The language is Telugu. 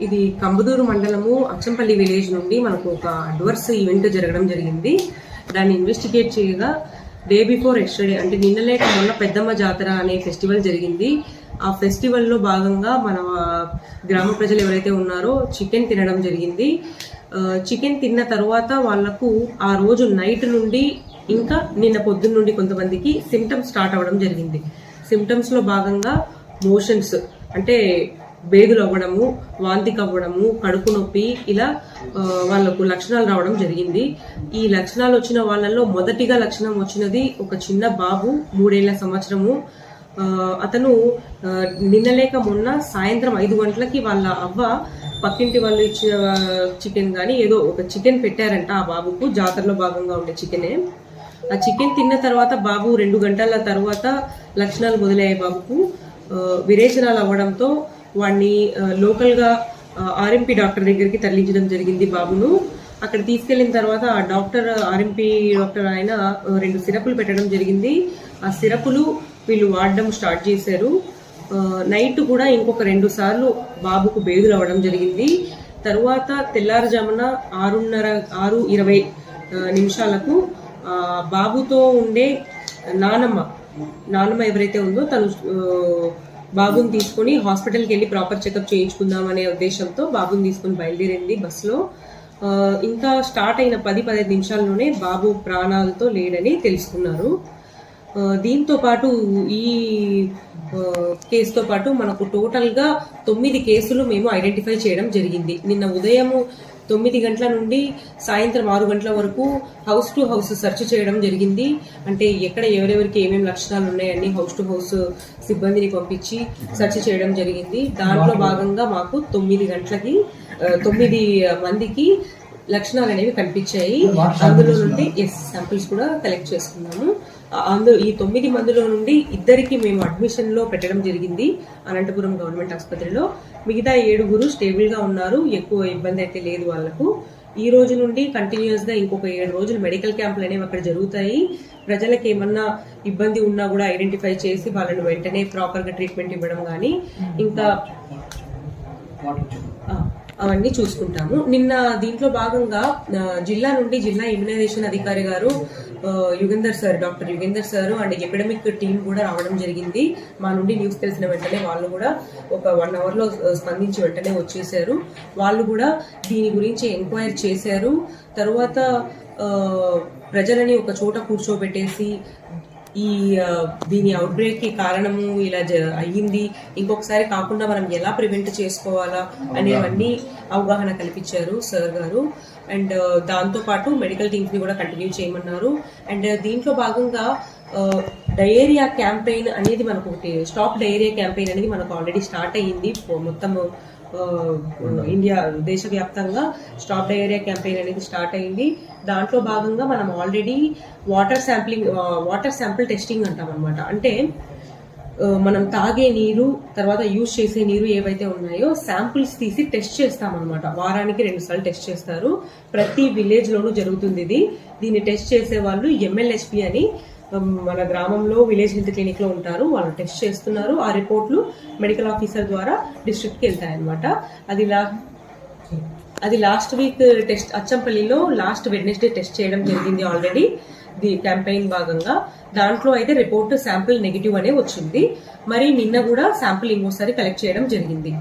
ఇది కంబదూరు మండలము అచ్చంపల్లి విలేజ్ నుండి మనకు ఒక అడ్వర్స్ ఈవెంట్ జరగడం జరిగింది. దాన్ని ఇన్వెస్టిగేట్ చేయగా డే బిఫోర్ ఎస్టర్డే అంటే నిన్నలేక మొన్న పెద్దమ్మ జాతర అనే ఫెస్టివల్ జరిగింది. ఆ ఫెస్టివల్లో భాగంగా మన గ్రామ ప్రజలు ఎవరైతే ఉన్నారో చికెన్ తినడం జరిగింది. చికెన్ తిన్న తర్వాత వాళ్లకు ఆ రోజు నైట్ నుండి ఇంకా నిన్న పొద్దున్న నుండి కొంతమందికి సిమ్టమ్స్ స్టార్ట్ అవ్వడం జరిగింది. సిమ్టమ్స్లో భాగంగా మోషన్స్ అంటే బేగులు అవ్వడము, వాంతి కవ్వడము, కడుపు నొప్పి, ఇలా వాళ్ళకు లక్షణాలు రావడం జరిగింది. ఈ లక్షణాలు వచ్చిన వాళ్ళల్లో మొదటిగా లక్షణం వచ్చినది ఒక చిన్న బాబు, 3 ఏళ్ల సంవత్సరము. అతను నిన్నలేక మొన్న సాయంత్రం 5 గంటలకి వాళ్ళ అవ్వ పక్కింటి వాళ్ళు ఇచ్చిన చికెన్ కానీ ఏదో ఒక చికెన్ పెట్టారంట ఆ బాబుకు, జాతరలో భాగంగా ఉండే చికెనే. ఆ చికెన్ తిన్న తర్వాత బాబు 2 గంటల తర్వాత లక్షణాలు మొదలయ్యాయి. బాబుకు విరేచనాలు అవ్వడంతో వాడిని లోకల్గా ఆర్ఎంపీ డాక్టర్ దగ్గరికి తరలించడం జరిగింది. బాబును అక్కడ తీసుకెళ్లిన తర్వాత ఆ డాక్టర్, ఆర్ఎంపీ డాక్టర్ ఆయన 2 సిరపులు పెట్టడం జరిగింది. ఆ సిరపులు వీళ్ళు వాడడం స్టార్ట్ చేశారు. నైట్ కూడా ఇంకొక 2 సార్లు బాబుకు బేదులు అవ్వడం జరిగింది. తరువాత తెల్లారుజామున 6:20 నిమిషాలకు బాబుతో ఉండే నానమ్మ ఎవరైతే ఉందో తను బాబుని తీసుకుని హాస్పిటల్కి వెళ్ళి ప్రాపర్ చెకప్ చేయించుకుందాం అనే ఉద్దేశంతో బాబుని తీసుకుని బయలుదేరింది బస్సులో. ఇంకా స్టార్ట్ అయిన 10-15 నిమిషాల్లోనే బాబు ప్రాణాలతో లేడని తెలుసుకున్నారు. దీంతో పాటు ఈ కేసుతో పాటు మనకు టోటల్గా 9 కేసులు మేము ఐడెంటిఫై చేయడం జరిగింది. నిన్న ఉదయం 9 గంటల నుండి సాయంత్రం 6 గంటల వరకు హౌస్ టు హౌస్ సెర్చ్ చేయడం జరిగింది. అంటే ఎక్కడ ఎవరెవరికి ఏమేమి లక్షణాలు ఉన్నాయని హౌస్ టు హౌస్ సిబ్బందిని పంపించి సెర్చ్ చేయడం జరిగింది. దాంట్లో భాగంగా మాకు 9 గంటలకి 9 మందికి లక్షణాలు అనేవి కనిపించాయి. అందులో నుండి శాంపిల్స్ కూడా కలెక్ట్ చేసుకున్నాము. అందులో ఈ 9 మందిలో నుండి 2కి మేము అడ్మిషన్ లో పెట్టడం జరిగింది అనంతపురం గవర్నమెంట్ ఆసుపత్రిలో. మిగతా 7 స్టేబుల్ గా ఉన్నారు, ఎక్కువ ఇబ్బంది అయితే లేదు వాళ్లకు. ఈ రోజు నుండి కంటిన్యూస్ గా ఇంకొక 7 రోజులు మెడికల్ క్యాంపులు అనేవి అక్కడ జరుగుతాయి. ప్రజలకు ఏమన్నా ఇబ్బంది ఉన్నా కూడా ఐడెంటిఫై చేసి వాళ్ళని వెంటనే ప్రాపర్ గా ట్రీట్మెంట్ ఇవ్వడం కానీ ఇంకా అవన్నీ చూసుకుంటాము. నిన్న దీంట్లో భాగంగా జిల్లా నుండి జిల్లా ఇమ్యునైజేషన్ అధికారి గారు doctor Yugender sir and epidemic team కూడా రావడం జరిగింది. మా నుండి న్యూస్ తెలిసిన వెంటనే వాళ్ళు కూడా ఒక 1 అవర్లో స్పందించి వెంటనే వచ్చేసారు. వాళ్ళు కూడా దీని గురించి ఎంక్వైరీ చేశారు. తర్వాత ప్రజలని ఒక చోట కూర్చోబెట్టేసి దీని అవుట్ బ్రేక్ కి కారణము ఇలా అయ్యింది, ఇంకొకసారి కాకుండా మనం ఎలా ప్రివెంట్ చేసుకోవాలా అనేవన్నీ అవగాహన కల్పించారు సార్ గారు. అండ్ దాంతో పాటు మెడికల్ టీమ్స్ ని కూడా కంటిన్యూ చేయమన్నారు. అండ్ దీంట్లో భాగంగా డయేరియా క్యాంపెయిన్ అనేది మనకు ఒకటి స్టాప్ డయేరియా క్యాంపెయిన్ అనేది మనకు ఆల్రెడీ స్టార్ట్ అయ్యింది. మొత్తం ఇండియా దేశవ్యాప్తంగా స్టాప్ డయేరియా క్యాంపెయిన్ అనేది స్టార్ట్ అయింది. దాంట్లో భాగంగా మనం ఆల్రెడీ వాటర్ శాంపిల్ టెస్టింగ్ అంటాం అనమాట. అంటే మనం తాగే నీరు, తర్వాత యూజ్ చేసే నీరు ఏవైతే ఉన్నాయో శాంపిల్స్ తీసి టెస్ట్ చేస్తామన్నమాట. వారానికి 2 సార్లు టెస్ట్ చేస్తారు. ప్రతి విలేజ్ లోనూ జరుగుతుంది దీన్ని టెస్ట్ చేసే వాళ్ళు MLHP అని మన గ్రామంలో విలేజ్ హెల్త్ క్లినిక్ లో ఉంటారు. వాళ్ళు టెస్ట్ చేస్తున్నారు. ఆ రిపోర్ట్లు మెడికల్ ఆఫీసర్ ద్వారా డిస్ట్రిక్ట్ కి వెళ్తాయి అనమాట. అది లాస్ట్ వీక్ టెస్ట్ అచ్చంపల్లిలో లాస్ట్ వెడ్నెస్డే టెస్ట్ చేయడం జరిగింది ఆల్రెడీ ది క్యాంపెయిన్ భాగంగా. దాంట్లో అయితే రిపోర్ట్ శాంపిల్ నెగిటివ్ అనే వచ్చింది. మరి నిన్న కూడా శాంపిల్ ఇంకోసారి కలెక్ట్ చేయడం జరిగింది.